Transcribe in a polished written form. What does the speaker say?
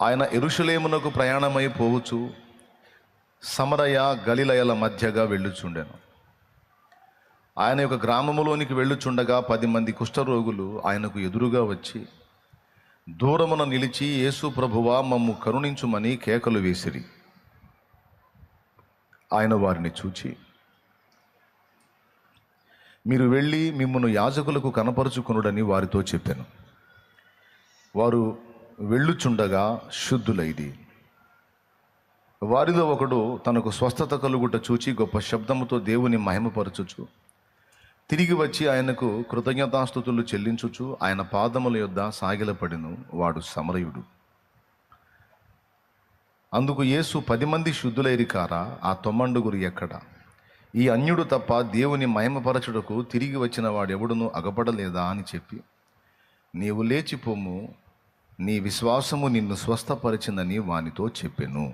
ఆయన యెరూషలేమునకు ప్రయాణమై పోవచ్చు సమరయ గలిలయల మధ్యగా వెళ్ళుచుండెను. ఆయన యొక్క గ్రామములోనికి వెళ్ళుచుండగా 10 మంది కుష్ఠరోగులు ఆయనకు ఎదురుగా వచ్చి దూరమున నిలిచి, యేసు ప్రభువా, మమ్ము కరుణించుమని కేకలు వేసిరి. ఆయన వారిని చూచి, మీరు వెళ్ళి మిమ్మును యాజకులకు కనపరుచుకొనుడని వారితో చెప్పాను. వారు వెళ్ళుచుండగా శుద్ధులైది. వారిలో ఒకడు తనకు స్వస్థత కలుగుట చూచి గొప్ప శబ్దముతో దేవుని మహిమపరచుచు తిరిగి వచ్చి ఆయనకు కృతజ్ఞతాస్తుతులు చెల్లించుచు ఆయన పాదముల యొద్ద సాగిలపడెను. వాడు సమరయుడు. అందుకు యేసు, 10 మంది శుద్ధులైరి కారా? ఆ 9 ఎక్కడ? ఈ అన్యుడు తప్ప దేవుని మహిమపరచుటకు తిరిగి వచ్చిన వాడెవడునూ అగపడలేదా అని చెప్పి, నీవు లేచిపోము, నీ విశ్వాసము నిన్ను స్వస్థపరిచిందని వానితో చెప్పెను.